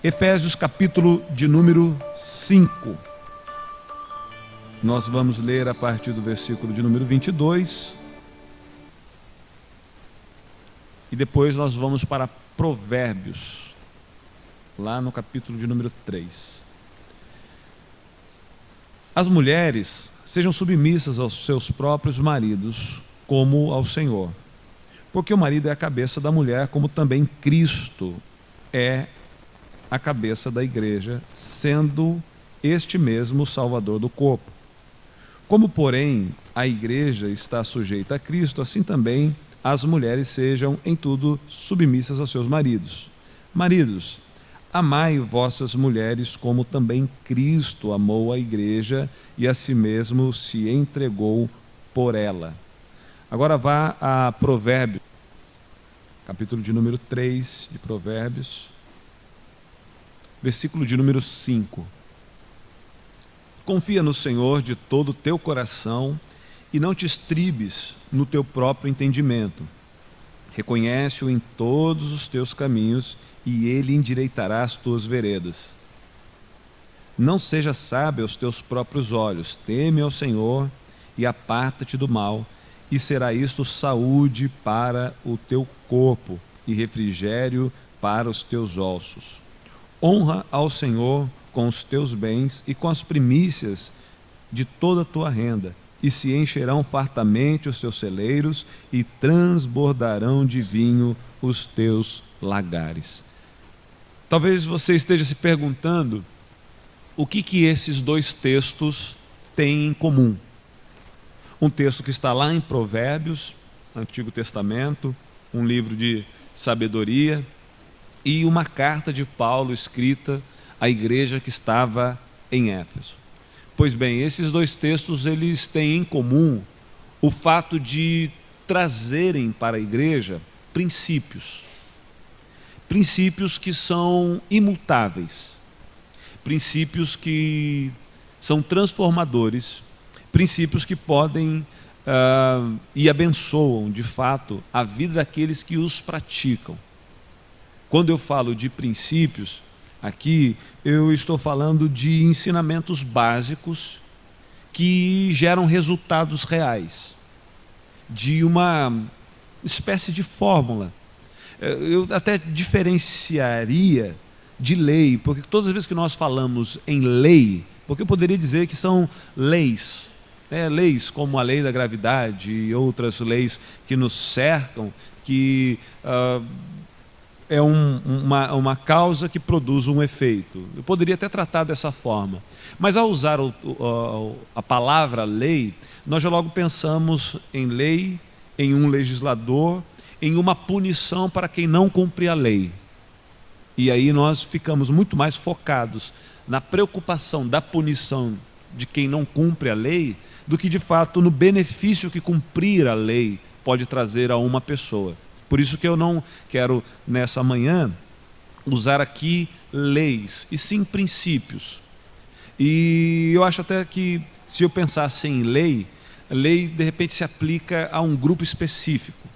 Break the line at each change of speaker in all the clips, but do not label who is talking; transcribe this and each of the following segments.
Efésios capítulo de número 5. Nós vamos ler a partir do versículo de número 22. E depois nós vamos para Provérbios, lá no capítulo de número 3. As mulheres sejam submissas aos seus próprios maridos, como ao Senhor. Porque o marido é a cabeça da mulher, como também Cristo é a cabeça da igreja, sendo este mesmo o Salvador do corpo. Como, porém, a igreja está sujeita a Cristo, assim também as mulheres sejam em tudo submissas aos seus maridos. Maridos, amai vossas mulheres como também Cristo amou a igreja e a si mesmo se entregou por ela. Agora vá a Provérbios, capítulo de número 3 de Provérbios, versículo de número 5. Confia no Senhor de todo o teu coração e não te estribes no teu próprio entendimento. Reconhece-o em todos os teus caminhos e ele endireitará as tuas veredas. Não seja sábio aos teus próprios olhos, teme ao Senhor e aparta-te do mal, e será isto saúde para o teu corpo e refrigério para os teus ossos. Honra ao Senhor com os teus bens e com as primícias de toda a tua renda, e se encherão fartamente os teus celeiros e transbordarão de vinho os teus lagares. Talvez você esteja se perguntando o que esses dois textos têm em comum. Um texto que está lá em Provérbios, Antigo Testamento, um livro de sabedoria, e uma carta de Paulo escrita à igreja que estava em Éfeso. Pois bem, esses dois textos eles têm em comum o fato de trazerem para a igreja princípios que são imutáveis, princípios que são transformadores, princípios que podem e abençoam de fato a vida daqueles que os praticam. Quando eu falo de princípios, aqui eu estou falando de ensinamentos básicos que geram resultados reais, de uma espécie de fórmula. Eu até diferenciaria de lei, porque todas as vezes que nós falamos em lei, porque eu poderia dizer que são leis, leis como a lei da gravidade e outras leis que nos cercam, que é uma causa que produz um efeito. Eu poderia até tratar dessa forma. Mas ao usar a palavra lei, nós já logo pensamos em lei, em um legislador, em uma punição para quem não cumpre a lei. E aí nós ficamos muito mais focados na preocupação da punição de quem não cumpre a lei, do que de fato no benefício que cumprir a lei pode trazer a uma pessoa. Por isso que eu não quero, nessa manhã, usar aqui leis, e sim princípios. E eu acho até que, se eu pensasse em lei de repente se aplica a um grupo específico,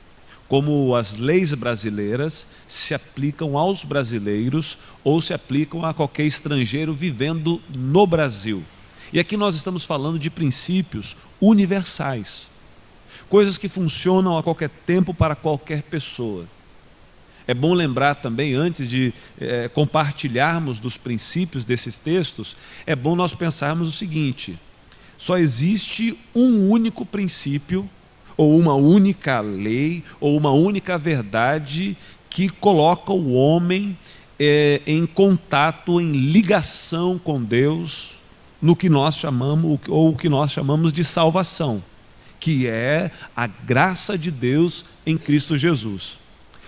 como as leis brasileiras se aplicam aos brasileiros ou se aplicam a qualquer estrangeiro vivendo no Brasil. E aqui nós estamos falando de princípios universais. Coisas que funcionam a qualquer tempo para qualquer pessoa. É bom lembrar também, antes de compartilharmos dos princípios desses textos, é bom nós pensarmos o seguinte: só existe um único princípio, ou uma única lei, ou uma única verdade que coloca o homem em contato, em ligação com Deus, no que nós chamamos, ou o que nós chamamos de salvação, que é a graça de Deus em Cristo Jesus.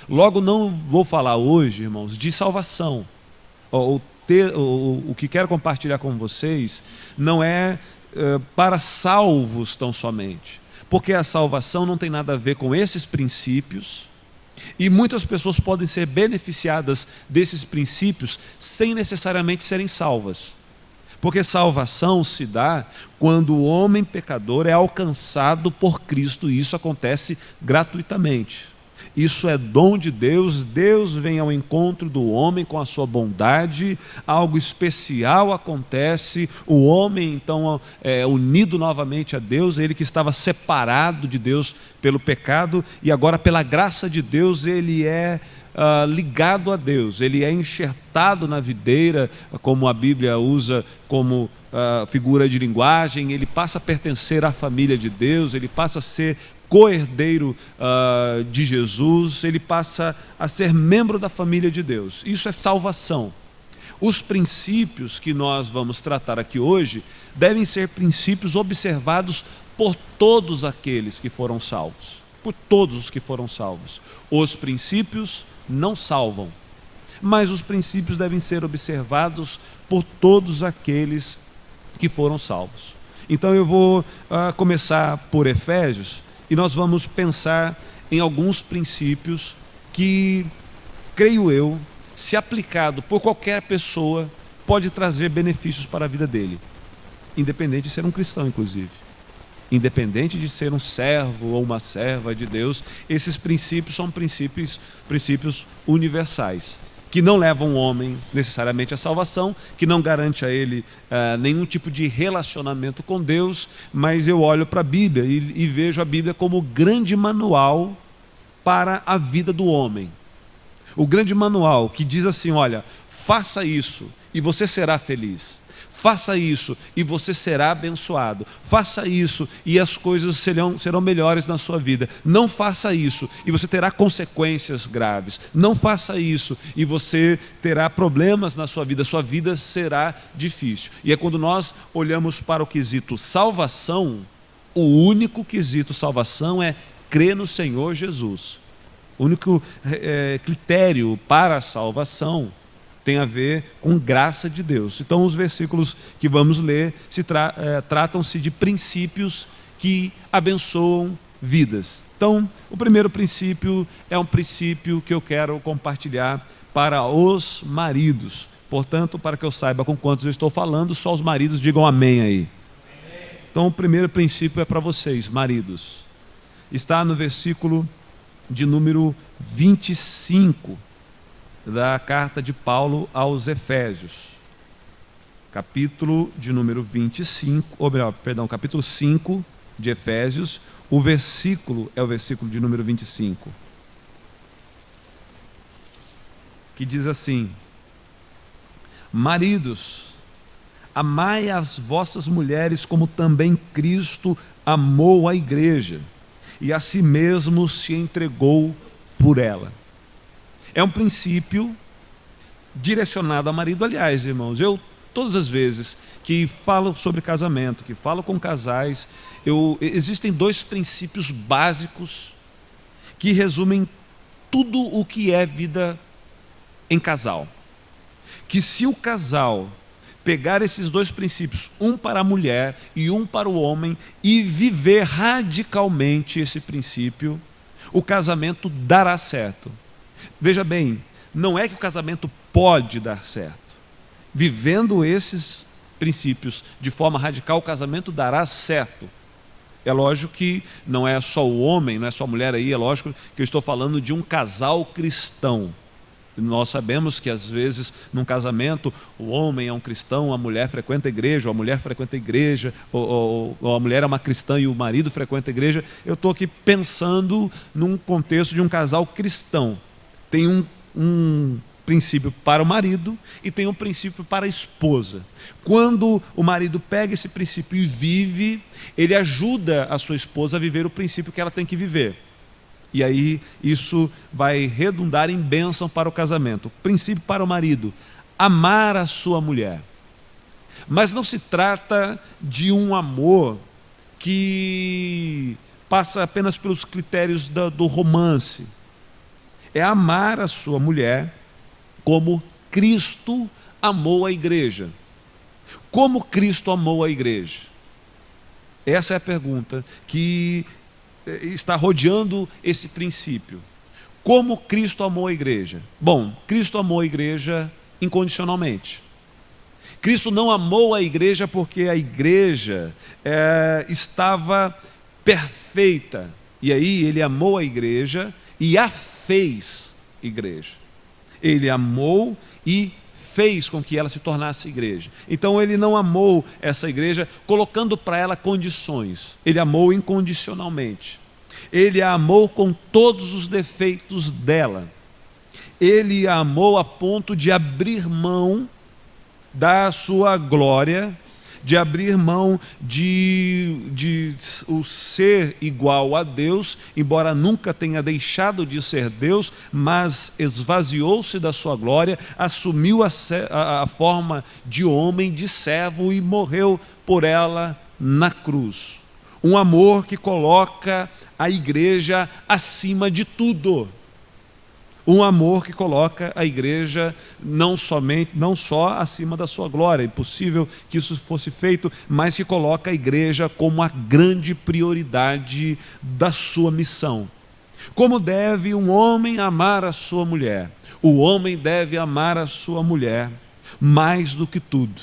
Logo, não vou falar hoje, irmãos, de salvação. O que quero compartilhar com vocês não é para salvos tão somente, porque a salvação não tem nada a ver com esses princípios, e muitas pessoas podem ser beneficiadas desses princípios sem necessariamente serem salvas. Porque salvação se dá quando o homem pecador é alcançado por Cristo, e isso acontece gratuitamente. isso é dom de Deus. Deus vem ao encontro do homem com a sua bondade, algo especial acontece, o homem então é unido novamente a Deus, ele que estava separado de Deus pelo pecado, e agora pela graça de Deus ele é ligado a Deus, ele é enxertado na videira, como a Bíblia usa como figura de linguagem, ele passa a pertencer à família de Deus, ele passa a ser co-herdeiro de Jesus, ele passa a ser membro da família de Deus. Isso é salvação. Os princípios que nós vamos tratar aqui hoje devem ser princípios observados por todos aqueles que foram salvos, por todos os que foram salvos. Os princípios não salvam, mas os princípios devem ser observados por todos aqueles que foram salvos. Então eu vou começar por Efésios, e nós vamos pensar em alguns princípios que, creio eu, se aplicado por qualquer pessoa, pode trazer benefícios para a vida dele, independente de ser um cristão, inclusive. Independente de ser um servo ou uma serva de Deus, esses princípios são princípios universais, que não levam o homem necessariamente à salvação, que não garante a ele nenhum tipo de relacionamento com Deus, mas eu olho para a Bíblia e vejo a Bíblia como o grande manual para a vida do homem. O grande manual que diz assim, olha, faça isso e você será feliz. Faça isso e você será abençoado. Faça isso e as coisas serão melhores na sua vida. Não faça isso e você terá consequências graves. Não faça isso e você terá problemas na sua vida. Sua vida será difícil. E é quando nós olhamos para o quesito salvação, o único quesito salvação é crer no Senhor Jesus. O único critério para a salvação tem a ver com graça de Deus. Então os versículos que vamos ler tratam-se de princípios que abençoam vidas. Então o primeiro princípio é um princípio que eu quero compartilhar para os maridos. Portanto, para que eu saiba com quantos eu estou falando, só os maridos digam amém aí. Então o primeiro princípio é para vocês, maridos. Está no versículo de número 25 da carta de Paulo aos Efésios, capítulo de número 25, capítulo 5 de Efésios, o versículo é o versículo de número 25, que diz assim: maridos, amai as vossas mulheres como também Cristo amou a igreja e a si mesmo se entregou por ela. É um princípio direcionado ao marido. Aliás, irmãos, eu todas as vezes que falo sobre casamento, que falo com casais, existem dois princípios básicos que resumem tudo o que é vida em casal. Que se o casal pegar esses dois princípios, um para a mulher e um para o homem, e viver radicalmente esse princípio, o casamento dará certo. Veja bem, não é que o casamento pode dar certo. Vivendo esses princípios de forma radical, o casamento dará certo. É lógico que não é só o homem, não é só a mulher aí, é lógico que eu estou falando de um casal cristão. Nós sabemos que às vezes num casamento o homem é um cristão, a mulher frequenta a igreja, ou a mulher frequenta a igreja, ou a mulher é uma cristã e o marido frequenta a igreja. Eu estou aqui pensando num contexto de um casal cristão. Tem um princípio para o marido e tem um princípio para a esposa. Quando o marido pega esse princípio e vive, ele ajuda a sua esposa a viver o princípio que ela tem que viver. E aí isso vai redundar em bênção para o casamento. Princípio para o marido: amar a sua mulher. Mas não se trata de um amor que passa apenas pelos critérios do romance. É amar a sua mulher como Cristo amou a igreja. Como Cristo amou a igreja? Essa é a pergunta que está rodeando esse princípio. Como Cristo amou a igreja? Bom, Cristo amou a igreja incondicionalmente. Cristo não amou a igreja porque a igreja estava perfeita. E aí ele amou a igreja e a fez igreja. Ele amou e fez com que ela se tornasse igreja. Então ele não amou essa igreja colocando para ela condições. Ele amou incondicionalmente. Ele a amou com todos os defeitos dela. Ele a amou a ponto de abrir mão da sua glória, de abrir mão de o ser igual a Deus, embora nunca tenha deixado de ser Deus, mas esvaziou-se da sua glória, assumiu a forma de homem, de servo e morreu por ela na cruz. Um amor que coloca a igreja acima de tudo. Um amor que coloca a igreja não só acima da sua glória, é impossível que isso fosse feito, mas que coloca a igreja como a grande prioridade da sua missão. Como deve um homem amar a sua mulher? O homem deve amar a sua mulher mais do que tudo.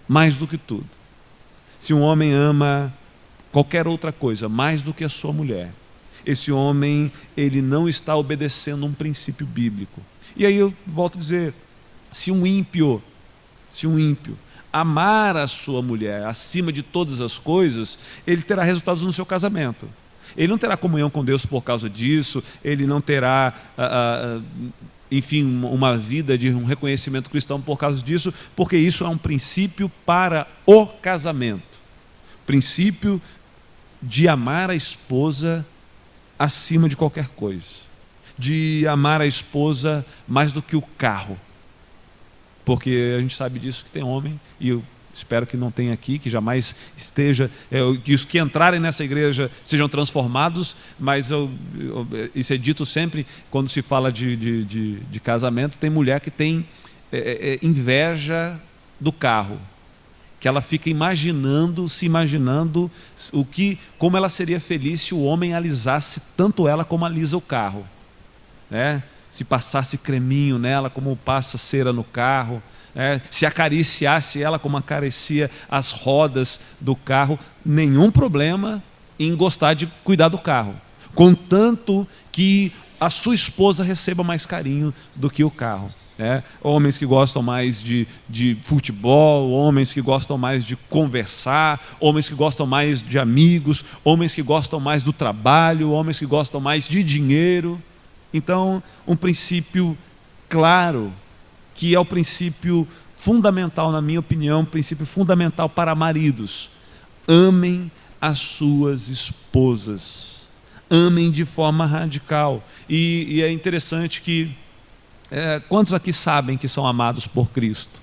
Mais do que tudo. Se um homem ama qualquer outra coisa mais do que a sua mulher, esse homem, ele não está obedecendo um princípio bíblico. E aí eu volto a dizer, se um ímpio amar a sua mulher acima de todas as coisas, ele terá resultados no seu casamento. Ele não terá comunhão com Deus por causa disso, ele não terá, enfim, uma vida de um reconhecimento cristão por causa disso, porque isso é um princípio para o casamento. Princípio de amar a esposa acima de qualquer coisa, de amar a esposa mais do que o carro, porque a gente sabe disso que tem homem, e eu espero que não tenha aqui, que jamais esteja, que os que entrarem nessa igreja sejam transformados, mas isso é dito sempre quando se fala de casamento. Tem mulher que tem inveja do carro, que ela fica se imaginando como ela seria feliz se o homem alisasse tanto ela como alisa o carro, né? Se passasse creminho nela como passa cera no carro, se acariciasse ela como acaricia as rodas do carro. Nenhum problema em gostar de cuidar do carro, contanto que a sua esposa receba mais carinho do que o carro. Homens que gostam mais de futebol, homens que gostam mais de conversar, homens que gostam mais de amigos, homens que gostam mais do trabalho, homens que gostam mais de dinheiro. Então, um princípio claro, que é o princípio fundamental, na minha opinião, um princípio fundamental para maridos: amem as suas esposas, amem de forma radical. E é interessante que quantos aqui sabem que são amados por Cristo?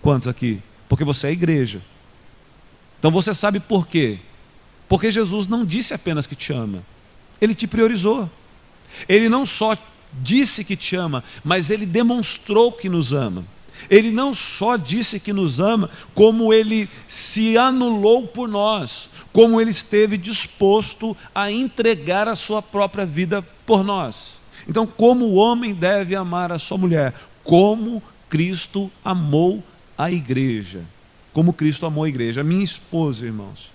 Quantos aqui? Porque você é a igreja. Então você sabe por quê? Porque Jesus não disse apenas que te ama, Ele te priorizou. Ele não só disse que te ama, mas Ele demonstrou que nos ama. Ele não só disse que nos ama, como Ele se anulou por nós, como Ele esteve disposto a entregar a sua própria vida por nós. Então, como o homem deve amar a sua mulher? Como Cristo amou a igreja. Como Cristo amou a igreja. A minha esposa, irmãos,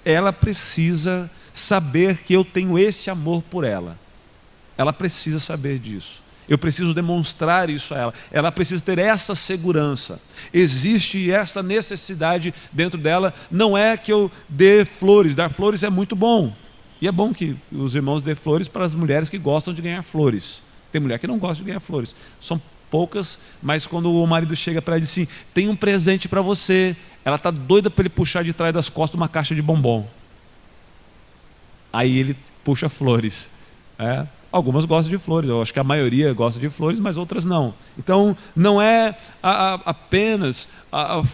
ela precisa saber que eu tenho esse amor por ela. Ela precisa saber disso. Eu preciso demonstrar isso a ela. Ela precisa ter essa segurança. Existe essa necessidade dentro dela. Não é que eu dê flores. Dar flores é muito bom. E é bom que os irmãos dêem flores para as mulheres que gostam de ganhar flores. Tem mulher que não gosta de ganhar flores. São poucas, mas quando o marido chega para ela e diz assim: tem um presente para você. Ela está doida para ele puxar de trás das costas uma caixa de bombom. Aí ele puxa flores. Algumas gostam de flores, eu acho que a maioria gosta de flores, mas outras não. Então, não é apenas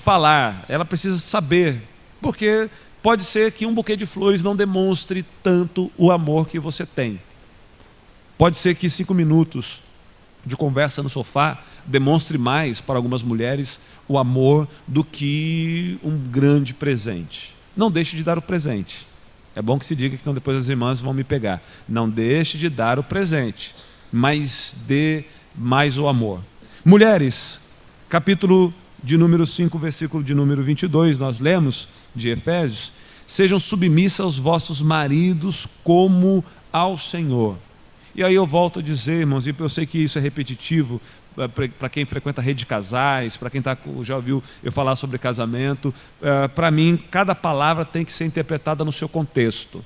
falar, ela precisa saber, porque pode ser que um buquê de flores não demonstre tanto o amor que você tem. Pode ser que 5 minutos de conversa no sofá demonstre mais para algumas mulheres o amor do que um grande presente. Não deixe de dar o presente. É bom que se diga que senão depois as irmãs vão me pegar. Não deixe de dar o presente, mas dê mais o amor. Mulheres, capítulo de número 5, versículo de número 22, nós lemos de Efésios: sejam submissas aos vossos maridos como ao Senhor. E aí eu volto a dizer, irmãos, e eu sei que isso é repetitivo para quem frequenta rede de casais, para quem já ouviu eu falar sobre casamento. Para mim, cada palavra tem que ser interpretada no seu contexto.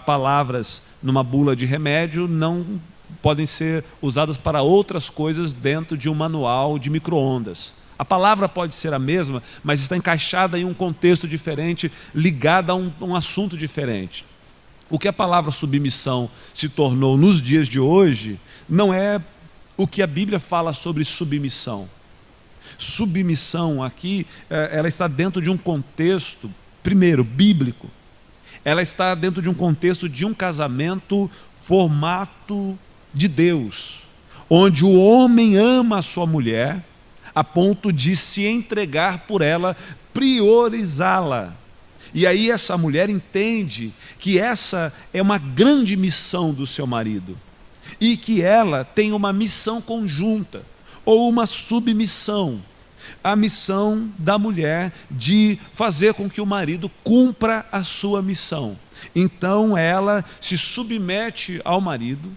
Palavras numa bula de remédio não podem ser usadas para outras coisas dentro de um manual de micro-ondas. A palavra pode ser a mesma, mas está encaixada em um contexto diferente, ligada a um assunto diferente. O que a palavra submissão se tornou nos dias de hoje não é o que a Bíblia fala sobre submissão. Submissão aqui, ela está dentro de um contexto, primeiro, bíblico. Ela está dentro de um contexto de um casamento formato de Deus, onde o homem ama a sua mulher a ponto de se entregar por ela, priorizá-la. E aí essa mulher entende que essa é uma grande missão do seu marido e que ela tem uma missão conjunta ou uma submissão. A missão da mulher de fazer com que o marido cumpra a sua missão. Então ela se submete ao marido,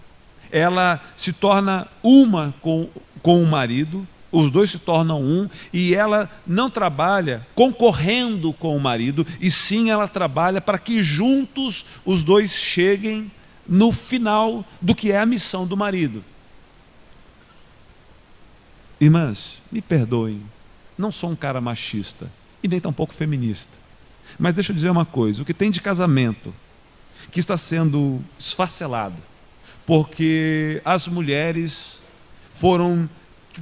ela se torna uma com o marido, os dois se tornam um, e ela não trabalha concorrendo com o marido, e sim ela trabalha para que juntos os dois cheguem no final do que é a missão do marido. Irmãs, me perdoem, não sou um cara machista e nem tampouco feminista, mas deixa eu dizer uma coisa: o que tem de casamento que está sendo esfacelado porque as mulheres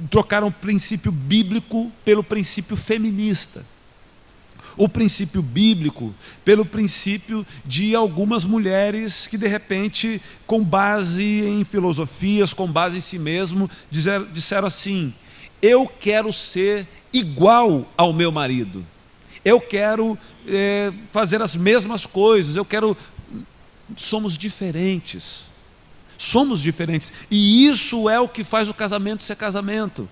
trocaram o princípio bíblico pelo princípio feminista, o princípio bíblico pelo princípio de algumas mulheres que de repente, com base em filosofias, com base em si mesmo, disseram assim: eu quero ser igual ao meu marido, eu quero fazer as mesmas coisas, somos diferentes. Somos diferentes, e isso é o que faz o casamento ser casamento.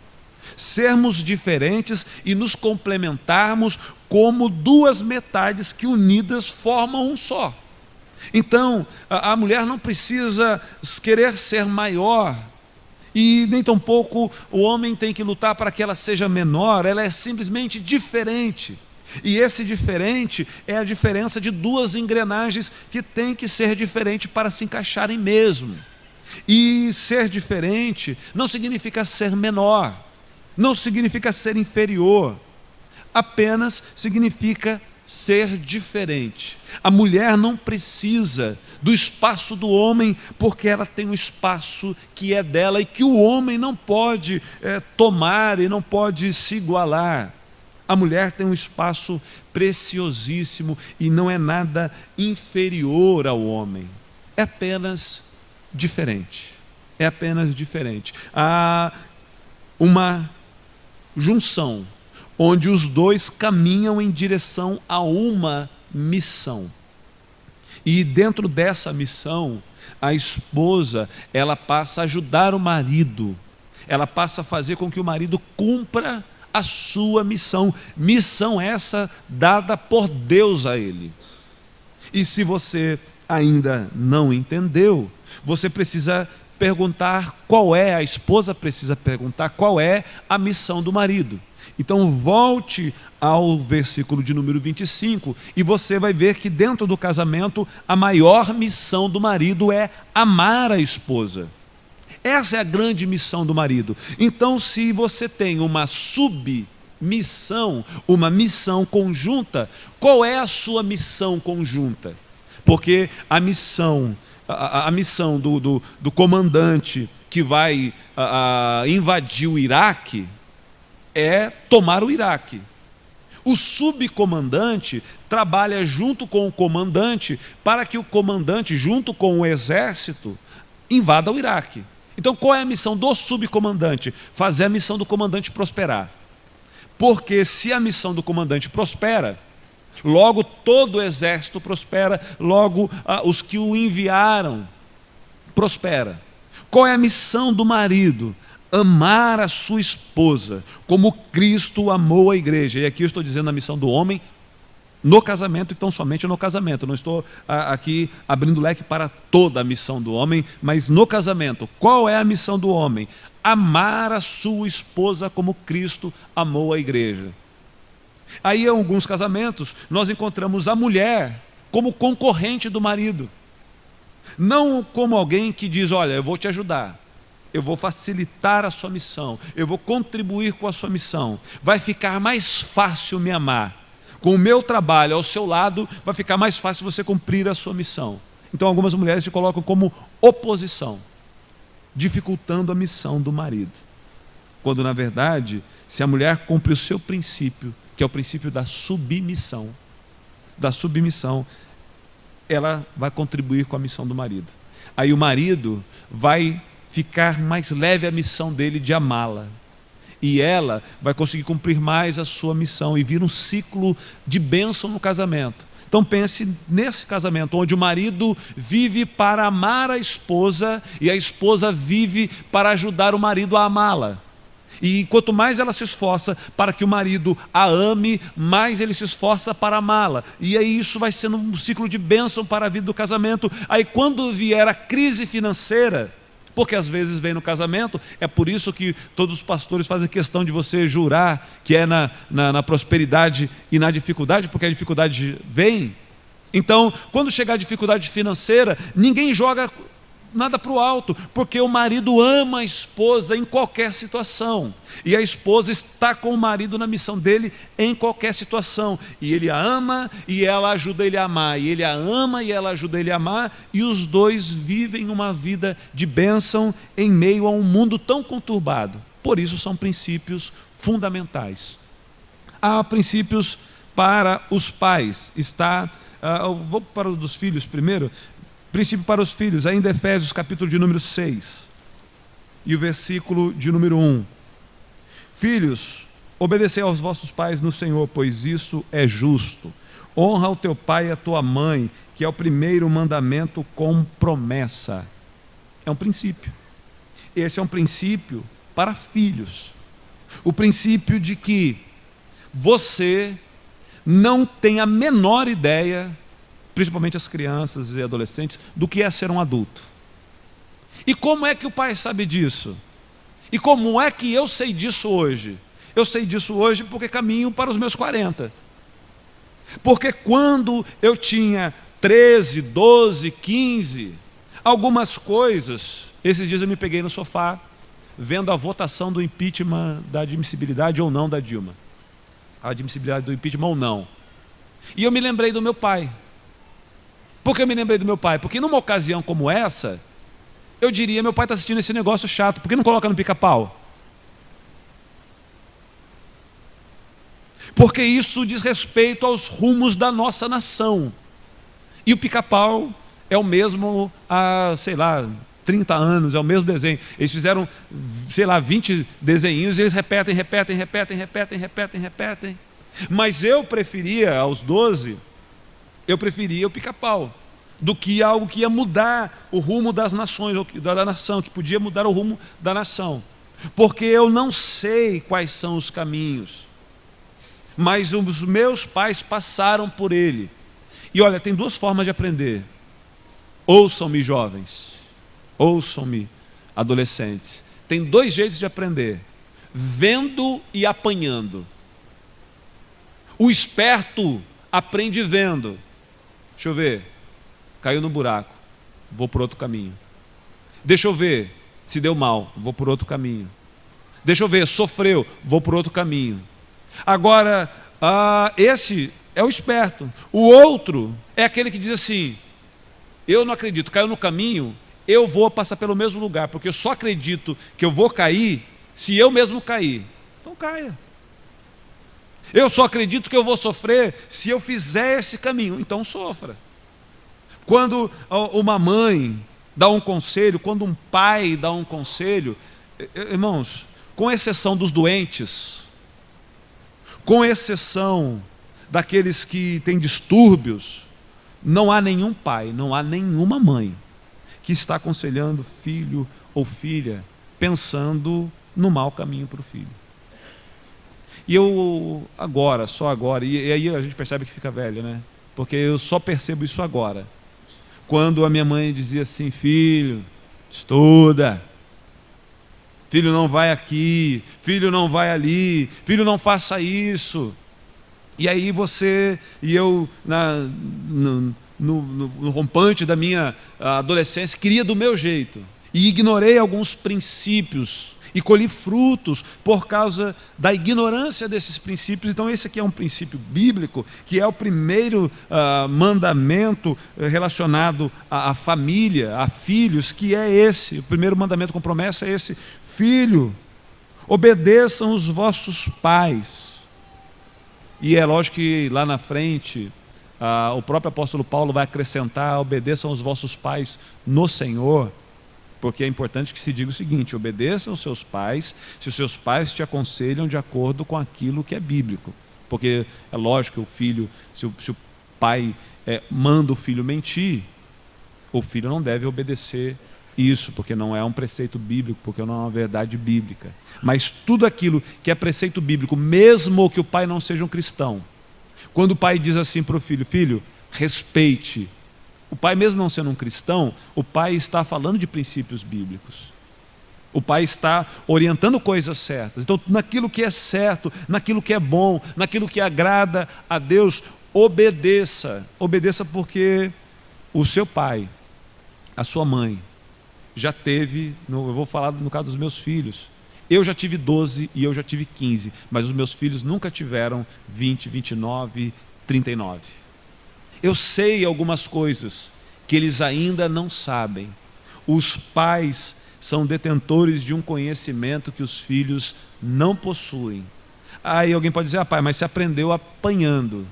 Sermos diferentes e nos complementarmos como duas metades que unidas formam um só. Então, a mulher não precisa querer ser maior, e nem tampouco o homem tem que lutar para que ela seja menor. Ela é simplesmente diferente. E esse diferente é a diferença de duas engrenagens que têm que ser diferentes para se encaixarem mesmo. E ser diferente não significa ser menor, não significa ser inferior, apenas significa ser diferente. A mulher não precisa do espaço do homem, porque ela tem um espaço que é dela e que o homem não pode tomar e não pode se igualar. A mulher tem um espaço preciosíssimo e não é nada inferior ao homem, é apenas diferente. É apenas diferente. Há uma junção onde os dois caminham em direção a uma missão. E dentro dessa missão, a esposa, ela passa a ajudar o marido. Ela passa a fazer com que o marido cumpra a sua missão. Missão essa dada por Deus a ele. E se você ainda não entendeu, você precisa perguntar a esposa precisa perguntar qual é a missão do marido. Então volte ao versículo de número 25 e você vai ver que dentro do casamento a maior missão do marido é amar a esposa. Essa é a grande missão do marido. Então, se você tem uma submissão, uma missão conjunta, qual é a sua missão conjunta? Porque a missão do comandante que vai invadir o Iraque é tomar o Iraque. O subcomandante trabalha junto com o comandante para que o comandante, junto com o exército, invada o Iraque. Então, qual é a missão do subcomandante? Fazer a missão do comandante prosperar. Porque se a missão do comandante prospera, logo todo o exército prospera, logo os que o enviaram prospera. Qual é a missão do marido? Amar a sua esposa como Cristo amou a igreja. E aqui eu estou dizendo a missão do homem No casamento, então somente no casamento. Não estou aqui abrindo leque para toda a missão do homem, mas no casamento. Qual é a missão do homem? Amar a sua esposa como Cristo amou a igreja. Aí em alguns casamentos nós encontramos a mulher como concorrente do marido. Não como alguém que diz, olha, eu vou te ajudar. Eu vou facilitar a sua missão. Eu vou contribuir com a sua missão. Vai ficar mais fácil me amar. Com o meu trabalho ao seu lado, vai ficar mais fácil você cumprir a sua missão. Então algumas mulheres se colocam como oposição, dificultando a missão do marido. Quando na verdade, se a mulher cumpre o seu princípio, que é o princípio da submissão, ela vai contribuir com a missão do marido. Aí o marido vai ficar mais leve a missão dele de amá-la. E ela vai conseguir cumprir mais a sua missão e vir um ciclo de bênção no casamento. Então pense nesse casamento, onde o marido vive para amar a esposa e a esposa vive para ajudar o marido a amá-la. E quanto mais ela se esforça para que o marido a ame, mais ele se esforça para amá-la. E aí isso vai sendo um ciclo de bênção para a vida do casamento. Aí quando vier a crise financeira, porque às vezes vem no casamento, é por isso que todos os pastores fazem questão de você jurar que é na prosperidade e na dificuldade, porque a dificuldade vem. Então, quando chegar a dificuldade financeira, ninguém joga nada para o alto, porque o marido ama a esposa em qualquer situação, e a esposa está com o marido na missão dele em qualquer situação, e ele a ama e ela ajuda ele a amar, e ele a ama e ela ajuda ele a amar, e os dois vivem uma vida de bênção em meio a um mundo tão conturbado. Por isso são princípios fundamentais. Há princípios para os pais, eu vou para os dos filhos primeiro. Princípio para os filhos, ainda Efésios capítulo de número 6 e o versículo de número 1. Filhos, obedecei aos vossos pais no Senhor, pois isso é justo. Honra o teu pai e a tua mãe, que é o primeiro mandamento com promessa. É um princípio. Esse é um princípio para filhos. O princípio de que você não tem a menor ideia, principalmente as crianças e adolescentes, do que é ser um adulto. E como é que o pai sabe disso? E como é que eu sei disso hoje? Eu sei disso hoje porque caminho para os meus 40. Porque quando eu tinha 13, 12, 15, algumas coisas, esses dias eu me peguei no sofá, vendo a votação do impeachment, da admissibilidade ou não da Dilma. A admissibilidade do impeachment ou não. E eu me lembrei do meu pai. Por que eu me lembrei do meu pai? Porque numa ocasião como essa, eu diria, meu pai está assistindo esse negócio chato, por que não coloca no pica-pau? Porque isso diz respeito aos rumos da nossa nação. E o pica-pau é o mesmo há, 30 anos, é o mesmo desenho. Eles fizeram, 20 desenhinhos e eles repetem. Mas eu preferia, aos 12, eu preferia o pica-pau do que algo que ia mudar o rumo das nações, da nação, que podia mudar o rumo da nação. Porque eu não sei quais são os caminhos, mas os meus pais passaram por ele. E olha, tem duas formas de aprender. Ouçam-me, jovens. Ouçam-me, adolescentes. Tem dois jeitos de aprender: vendo e apanhando. O esperto aprende vendo. Deixa eu ver, caiu no buraco, vou por outro caminho. Deixa eu ver, se deu mal, vou por outro caminho. Deixa eu ver, sofreu, vou por outro caminho. Agora, esse é o esperto. O outro é aquele que diz assim: eu não acredito, caiu no caminho, eu vou passar pelo mesmo lugar, porque eu só acredito que eu vou cair se eu mesmo cair. Então caia. Eu só acredito que eu vou sofrer se eu fizer esse caminho, então sofra. Quando uma mãe dá um conselho, quando um pai dá um conselho, irmãos, com exceção dos doentes, com exceção daqueles que têm distúrbios, não há nenhum pai, não há nenhuma mãe que está aconselhando filho ou filha pensando no mau caminho para o filho. E eu agora, só agora, e aí a gente percebe que fica velho, né? Porque eu só percebo isso agora. Quando a minha mãe dizia assim: filho, estuda, filho não vai aqui, filho não vai ali, filho não faça isso. E aí você e eu, no rompante da minha adolescência, queria do meu jeito. E ignorei alguns princípios e colhi frutos por causa da ignorância desses princípios. Então esse aqui é um princípio bíblico, que é o primeiro mandamento relacionado à família, a filhos, que é esse. O primeiro mandamento com promessa é esse: filho, obedeçam os vossos pais. E é lógico que lá na frente o próprio apóstolo Paulo vai acrescentar: obedeçam os vossos pais no Senhor. Porque é importante que se diga o seguinte: obedeçam os seus pais, se os seus pais te aconselham de acordo com aquilo que é bíblico. Porque é lógico que o filho, se o pai manda o filho mentir, o filho não deve obedecer isso, porque não é um preceito bíblico, porque não é uma verdade bíblica. Mas tudo aquilo que é preceito bíblico, mesmo que o pai não seja um cristão, quando o pai diz assim para o filho: filho, respeite, o pai, mesmo não sendo um cristão, o pai está falando de princípios bíblicos. O pai está orientando coisas certas. Então, naquilo que é certo, naquilo que é bom, naquilo que agrada a Deus, obedeça. Obedeça, porque o seu pai, a sua mãe, já teve, eu vou falar no caso dos meus filhos, eu já tive 12 e eu já tive 15, mas os meus filhos nunca tiveram 20, 29, 39. Eu sei algumas coisas que eles ainda não sabem. Os pais são detentores de um conhecimento que os filhos não possuem. Aí alguém pode dizer: pai, mas você aprendeu apanhando.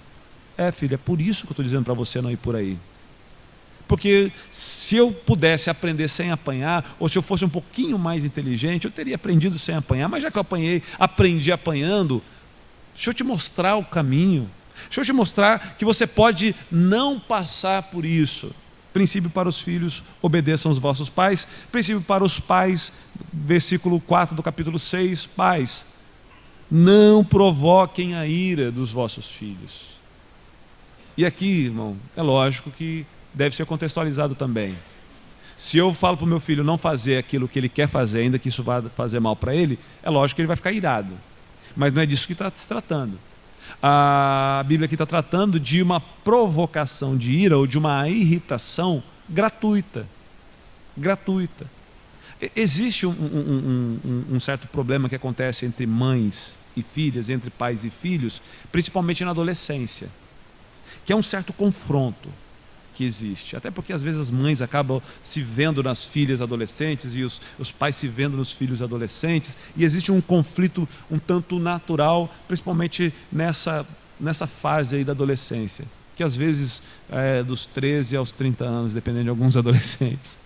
Filho, é por isso que eu estou dizendo para você não ir por aí. Porque se eu pudesse aprender sem apanhar, ou se eu fosse um pouquinho mais inteligente, eu teria aprendido sem apanhar. Mas já que eu aprendi apanhando, deixa eu te mostrar o caminho. Deixa eu te mostrar que você pode não passar por isso. Princípio para os filhos: obedeçam os vossos pais. Princípio para os pais, versículo 4 do capítulo 6, pais, não provoquem a ira dos vossos filhos. E aqui, irmão, é lógico que deve ser contextualizado também. Se eu falo para o meu filho não fazer aquilo que ele quer fazer, ainda que isso vá fazer mal para ele, é lógico que ele vai ficar irado. Mas não é disso que está se tratando. A Bíblia aqui está tratando de uma provocação de ira ou de uma irritação gratuita. Gratuita. Existe um certo problema que acontece entre mães e filhas, entre pais e filhos, principalmente na adolescência, que é um certo confronto que existe. Até porque às vezes as mães acabam se vendo nas filhas adolescentes e os pais se vendo nos filhos adolescentes, e existe um conflito um tanto natural, principalmente nessa fase aí da adolescência, que às vezes é dos 13 aos 30 anos, dependendo de alguns adolescentes,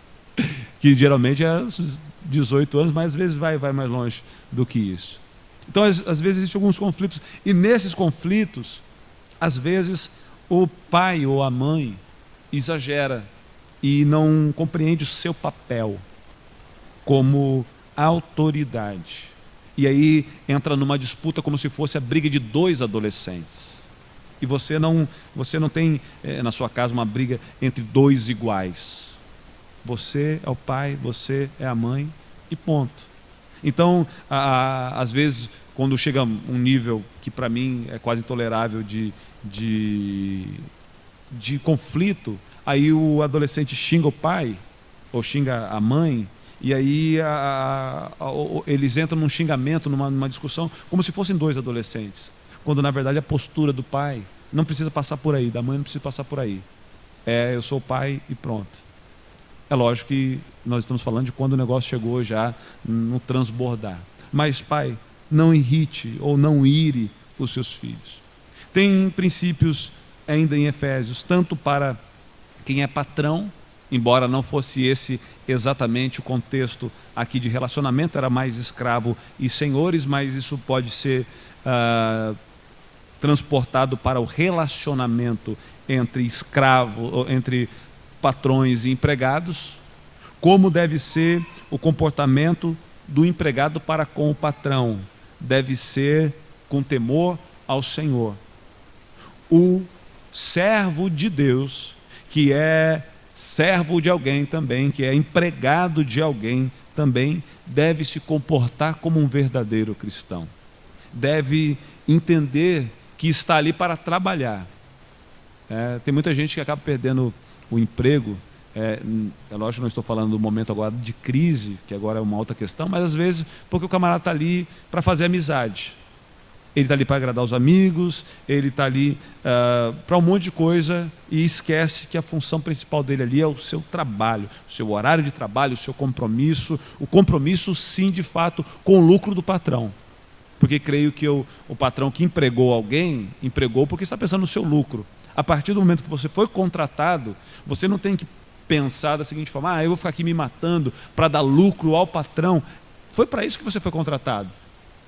que geralmente é aos 18 anos, mas às vezes vai mais longe do que isso. Então às vezes existem alguns conflitos, e nesses conflitos, às vezes o pai ou a mãe exagera e não compreende o seu papel como autoridade. E aí entra numa disputa como se fosse a briga de dois adolescentes. E você não tem na sua casa uma briga entre dois iguais. Você é o pai, você é a mãe e ponto. Então, às vezes, quando chega um nível que para mim é quase intolerável de conflito, aí o adolescente xinga o pai ou xinga a mãe, e aí eles entram num xingamento, numa discussão, como se fossem dois adolescentes, quando na verdade a postura do pai não precisa passar por aí, da mãe não precisa passar por aí. Eu sou o pai e pronto. É lógico que nós estamos falando de quando o negócio chegou já no transbordar. Mas pai, não irrite ou não ire os seus filhos. Tem princípios ainda em Efésios, tanto para quem é patrão, embora não fosse esse exatamente o contexto aqui de relacionamento, era mais escravo e senhores, mas isso pode ser transportado para o relacionamento entre patrões e empregados, como deve ser o comportamento do empregado para com o patrão. Deve ser com temor ao Senhor. O servo de Deus, que é servo de alguém também, que é empregado de alguém também, deve se comportar como um verdadeiro cristão. Deve entender que está ali para trabalhar. Tem muita gente que acaba perdendo o emprego. É lógico que não estou falando do momento agora de crise, que agora é uma outra questão, mas às vezes porque o camarada está ali para fazer amizade. Ele está ali para agradar os amigos, ele está ali para um monte de coisa e esquece que a função principal dele ali é o seu trabalho, o seu horário de trabalho, o seu compromisso, o compromisso sim, de fato, com o lucro do patrão. Porque creio que o patrão que empregou alguém, empregou porque está pensando no seu lucro. A partir do momento que você foi contratado, você não tem que pensar da seguinte forma: eu vou ficar aqui me matando para dar lucro ao patrão. Foi para isso que você foi contratado.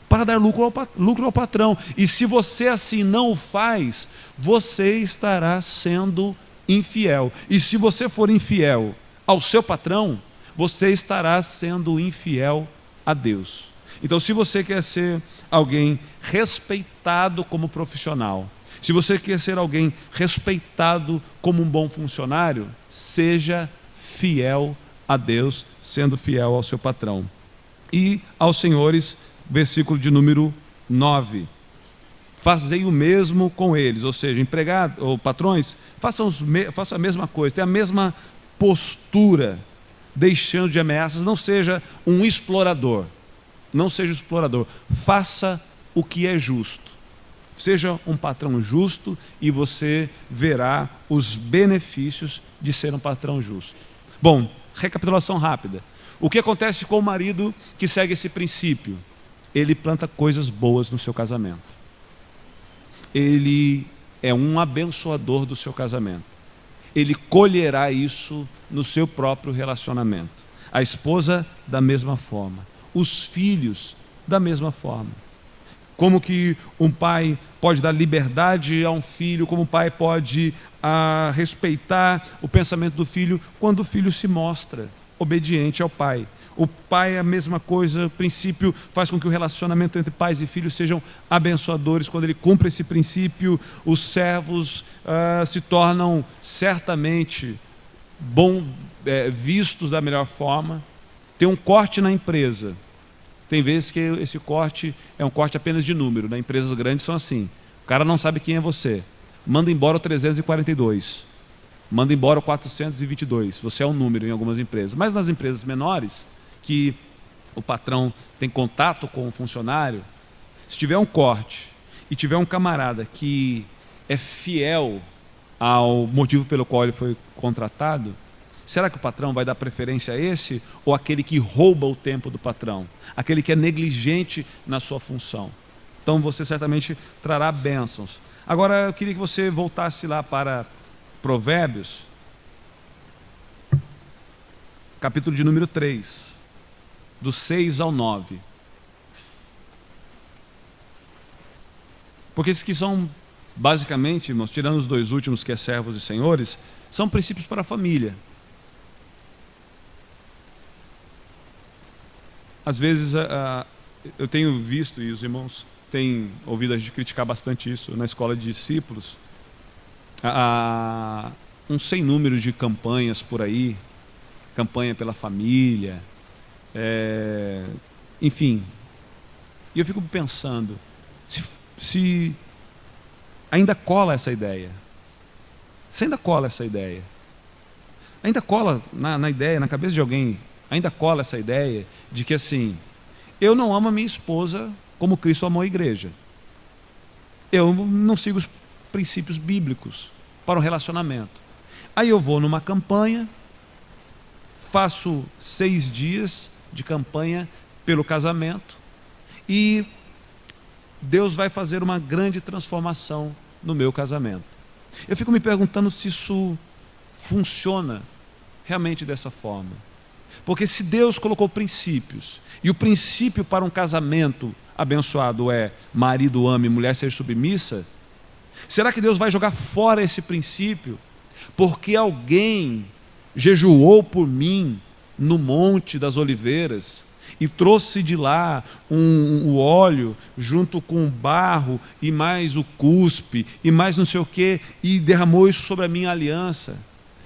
Para dar lucro ao patrão. E se você assim não o faz, você estará sendo infiel. E se você for infiel ao seu patrão, você estará sendo infiel a Deus. Então, se você quer ser alguém respeitado como profissional, se você quer ser alguém respeitado como um bom funcionário, seja fiel a Deus, sendo fiel ao seu patrão. E aos senhores, versículo de número 9. Fazei o mesmo com eles, ou seja, empregados ou patrões, façam a mesma coisa, tenham a mesma postura, deixando de ameaças. Não seja um explorador, não seja explorador, faça o que é justo. Seja um patrão justo e você verá os benefícios de ser um patrão justo. Bom, recapitulação rápida. O que acontece com o marido que segue esse princípio? Ele planta coisas boas no seu casamento. Ele é um abençoador do seu casamento. Ele colherá isso no seu próprio relacionamento. A esposa, da mesma forma. Os filhos, da mesma forma. Como que um pai pode dar liberdade a um filho, como um pai pode respeitar o pensamento do filho, quando o filho se mostra obediente ao pai. O pai é a mesma coisa, o princípio faz com que o relacionamento entre pais e filhos sejam abençoadores. Quando ele cumpre esse princípio, os servos se tornam certamente vistos da melhor forma. Tem um corte na empresa. Tem vezes que esse corte é um corte apenas de número. Nas empresas grandes são assim. O cara não sabe quem é você. Manda embora o 342. Manda embora o 422. Você é um número em algumas empresas. Mas nas empresas menores, que o patrão tem contato com o funcionário, se tiver um corte e tiver um camarada que é fiel ao motivo pelo qual ele foi contratado, será que o patrão vai dar preferência a esse ou aquele que rouba o tempo do patrão? Aquele que é negligente na sua função? Então você certamente trará bênçãos. Agora eu queria que você voltasse lá para Provérbios, capítulo de número 3, do 6 ao 9. Porque esses que são, basicamente, irmãos, tirando os dois últimos, que é servos e senhores, são princípios para a família. Às vezes eu tenho visto, e os irmãos têm ouvido a gente criticar bastante isso na escola de discípulos, um sem número de campanhas por aí, campanha pela família, enfim. E eu fico pensando, se ainda cola essa ideia, ainda cola na ideia, na cabeça de alguém, ainda cola essa ideia de que assim, eu não amo a minha esposa como Cristo amou a igreja. Eu não sigo os princípios bíblicos para um relacionamento. Aí eu vou numa campanha, faço 6 dias de campanha pelo casamento e Deus vai fazer uma grande transformação no meu casamento. Eu fico me perguntando se isso funciona realmente dessa forma. Porque se Deus colocou princípios, e o princípio para um casamento abençoado é marido ame, mulher seja submissa, será que Deus vai jogar fora esse princípio porque alguém jejuou por mim no Monte das Oliveiras e trouxe de lá o óleo junto com o barro e mais o cuspe e mais não sei o quê e derramou isso sobre a minha aliança.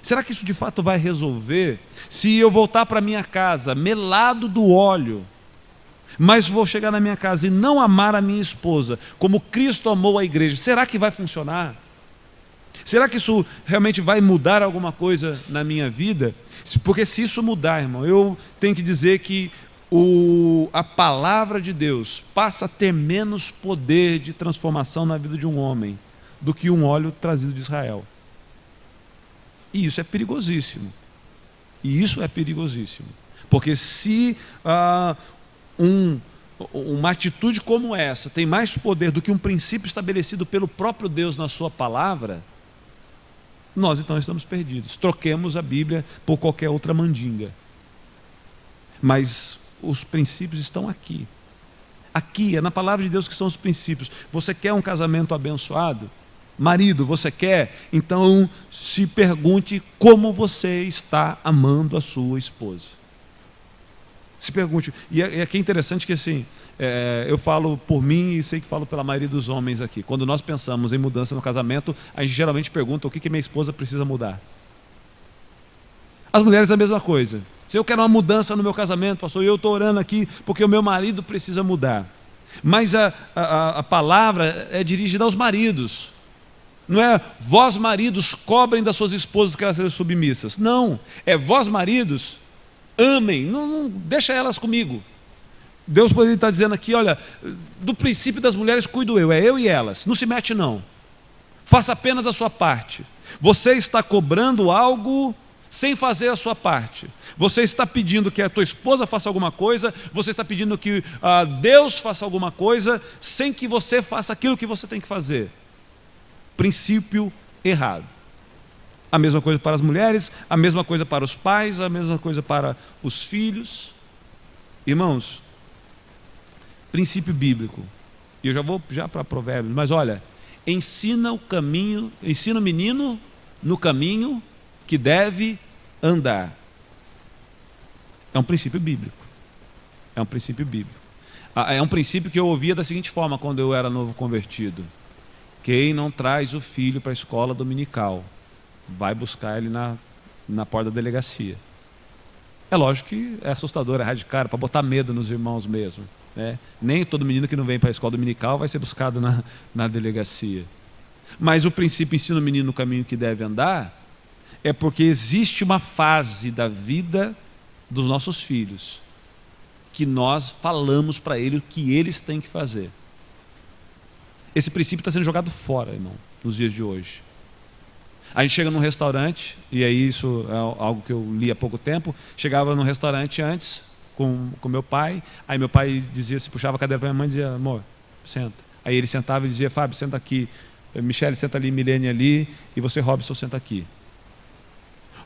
Será que isso de fato vai resolver? Se eu voltar para minha casa melado do óleo, mas vou chegar na minha casa e não amar a minha esposa como Cristo amou a igreja, será que vai funcionar? Será que isso realmente vai mudar alguma coisa na minha vida? Porque se isso mudar, irmão, eu tenho que dizer que a palavra de Deus passa a ter menos poder de transformação na vida de um homem do que um óleo trazido de Israel. E isso é perigosíssimo. Porque se uma atitude como essa tem mais poder do que um princípio estabelecido pelo próprio Deus na sua palavra, nós então estamos perdidos. Troquemos a Bíblia por qualquer outra mandinga. Mas os princípios estão aqui. Aqui, é na palavra de Deus que são os princípios. Você quer um casamento abençoado? Marido, você quer? Então se pergunte como você está amando a sua esposa. Se pergunte. E aqui é interessante que assim, eu falo por mim e sei que falo pela maioria dos homens aqui. Quando nós pensamos em mudança no casamento, a gente geralmente pergunta o que minha esposa precisa mudar. As mulheres é a mesma coisa. Se eu quero uma mudança no meu casamento, pastor, eu estou orando aqui porque o meu marido precisa mudar. Mas a palavra é dirigida aos maridos. Não é vós maridos cobrem das suas esposas que elas sejam submissas. Não, é vós maridos amem, não deixa elas comigo. Deus poderia estar dizendo aqui, olha, do princípio das mulheres cuido eu, é eu e elas, não se mete não. Faça apenas a sua parte. Você está cobrando algo sem fazer a sua parte. Você está pedindo que a tua esposa faça alguma coisa, você está pedindo que Deus faça alguma coisa, sem que você faça aquilo que você tem que fazer. Princípio errado. A mesma coisa para as mulheres, a mesma coisa para os pais, a mesma coisa para os filhos. Irmãos, princípio bíblico. E eu já vou para Provérbios, mas olha, ensina o menino no caminho que deve andar. É um princípio bíblico. É um princípio bíblico. É um princípio que eu ouvia da seguinte forma quando eu era novo convertido: quem não traz o filho para a escola dominical, vai buscar ele na porta da delegacia. É lógico que é assustador, é radical, para botar medo nos irmãos mesmo, né? Nem todo menino que não vem para a escola dominical vai ser buscado na delegacia. Mas o princípio ensina o menino no caminho que deve andar, é porque existe uma fase da vida dos nossos filhos que nós falamos para eles o que eles têm que fazer. Esse princípio está sendo jogado fora, irmão, nos dias de hoje. A gente chega num restaurante, e aí isso é algo que eu li há pouco tempo. Chegava num restaurante antes com meu pai, aí meu pai dizia, se puxava a cadeira para minha mãe e dizia, amor, senta. Aí ele sentava e dizia, Fábio, senta aqui, Michele, senta ali, Milene ali, e você, Robson, senta aqui.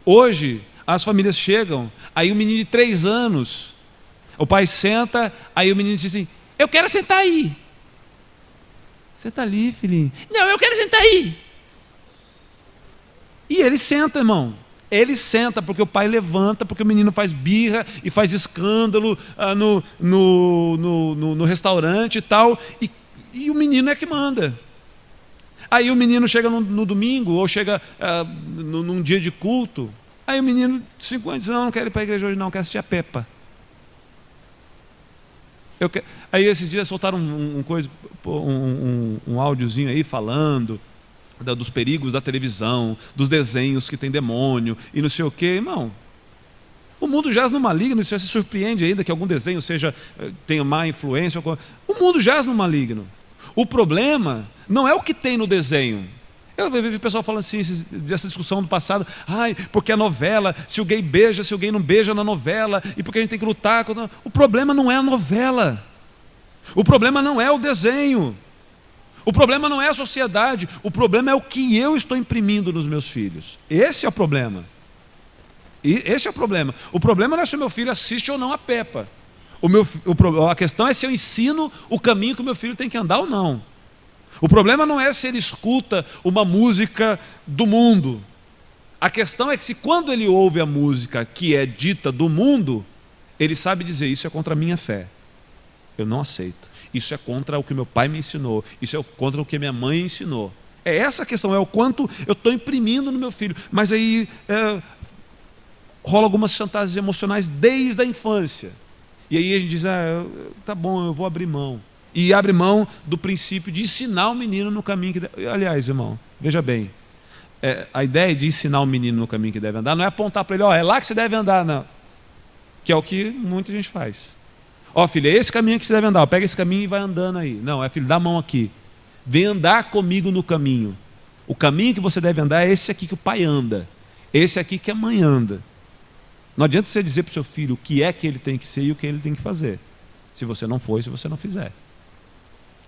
Hoje, as famílias chegam, aí o menino de 3 anos, o pai senta, aí o menino diz assim, eu quero sentar aí. Senta ali, filhinho. Não, eu quero sentar aí. E ele senta, irmão. Ele senta porque o pai levanta, porque o menino faz birra e faz escândalo no restaurante e tal. E o menino é que manda. Aí o menino chega no domingo, ou chega num dia de culto. Aí o menino de 5 anos diz, não quero ir para a igreja hoje não, quero assistir a Peppa. Aí esses dias soltaram um áudiozinho aí falando dos perigos da televisão, dos desenhos que tem demônio e não sei o que, irmão. O mundo jaz no maligno, você se surpreende ainda que algum desenho tenha má influência. O mundo jaz no maligno. O problema não é o que tem no desenho. Eu vi o pessoal falando assim, dessa discussão do passado, porque a novela, se o gay beija, se o gay não beija na novela, e porque a gente tem que lutar contra... O problema não é a novela. O problema não é o desenho. O problema não é a sociedade, o problema é o que eu estou imprimindo nos meus filhos. Esse é o problema. Esse é o problema. O problema não é se o meu filho assiste ou não a Peppa. A questão é se eu ensino o caminho que o meu filho tem que andar ou não. O problema não é se ele escuta uma música do mundo. A questão é que se quando ele ouve a música que é dita do mundo, Ele sabe dizer, isso é contra a minha fé. Eu não aceito. Isso é contra o que meu pai me ensinou. Isso é contra o que minha mãe ensinou. É essa a questão, é o quanto eu estou imprimindo no meu filho. Mas aí rola algumas chantagens emocionais desde a infância. E aí a gente diz, tá bom, eu vou abrir mão. E abre mão do princípio de ensinar o menino no caminho que deve... Aliás, irmão, veja bem, a ideia de ensinar o menino no caminho que deve andar não é apontar para ele, é lá que você deve andar, não. Que é o que muita gente faz. Filho, é esse caminho que você deve andar, pega esse caminho e vai andando aí. Não, filho, dá a mão aqui. Vem andar comigo no caminho. O caminho que você deve andar é esse aqui que o pai anda. Esse aqui que a mãe anda. Não adianta você dizer para o seu filho o que é que ele tem que ser e o que ele tem que fazer. Se você não for e se você não fizer.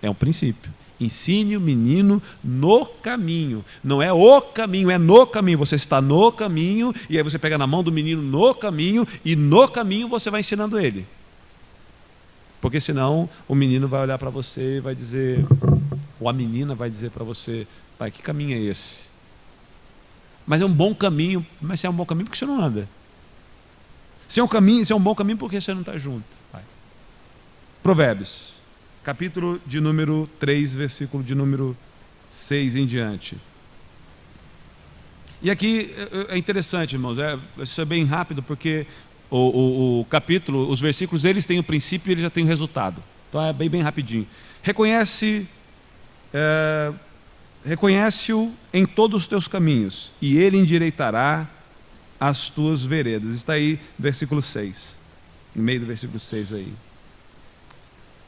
É um princípio. Ensine o menino no caminho. Não é o caminho, é no caminho. Você está no caminho e aí você pega na mão do menino no caminho e no caminho você vai ensinando ele. Porque senão o menino vai olhar para você e vai dizer, ou a menina vai dizer para você, pai, que caminho é esse? Mas é um bom caminho, mas se é um bom caminho, por que você não anda? Se é um bom caminho, por que você não está junto? Pai. Provérbios, capítulo de número 3, versículo de número 6 em diante. E aqui é interessante, irmãos, isso é bem rápido, porque o capítulo, os versículos, eles têm o princípio e eles já têm o resultado. Então é bem rapidinho. Reconhece-o em todos os teus caminhos, e ele endireitará as tuas veredas. Está aí, versículo 6. No meio do versículo 6 aí.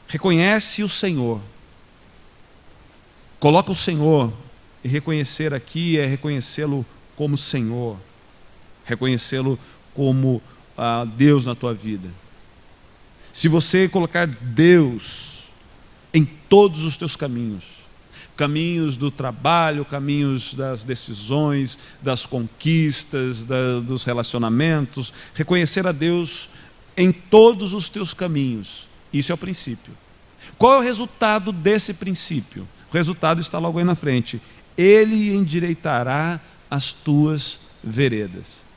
Reconhece o Senhor. Coloca o Senhor, e reconhecer aqui é reconhecê-lo como Senhor. Reconhecê-lo como Deus na tua vida. Se você colocar Deus em todos os teus caminhos, caminhos do trabalho, caminhos das decisões, das conquistas, dos relacionamentos, reconhecer a Deus em todos os teus caminhos, isso é o princípio. Qual é o resultado desse princípio? O resultado está logo aí na frente. Ele endireitará as tuas veredas.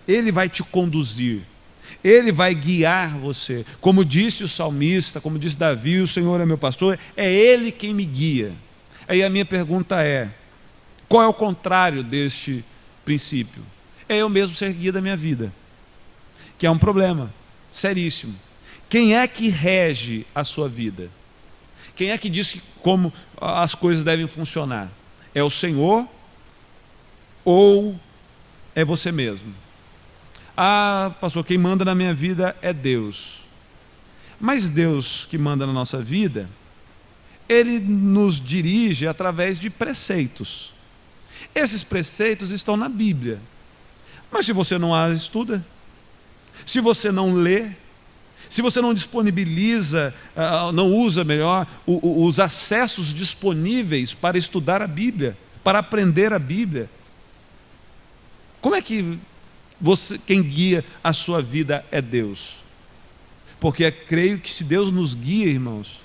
Ele vai te conduzir. Ele vai guiar você. Como disse o salmista, como disse Davi, o Senhor é meu pastor, é Ele quem me guia. Aí a minha pergunta é, qual é o contrário deste princípio? É eu mesmo ser guia da minha vida, que é um problema seríssimo. Quem é que rege a sua vida? Quem é que diz como as coisas devem funcionar? É o Senhor ou é você mesmo? Pastor, quem manda na minha vida é Deus. Mas Deus que manda na nossa vida, Ele nos dirige através de preceitos. Esses preceitos estão na Bíblia. Mas se você não as estuda, se você não lê, se você não disponibiliza, não usa melhor, os acessos disponíveis para estudar a Bíblia, para aprender a Bíblia, como é que quem guia a sua vida é Deus? Porque creio que se Deus nos guia, irmãos,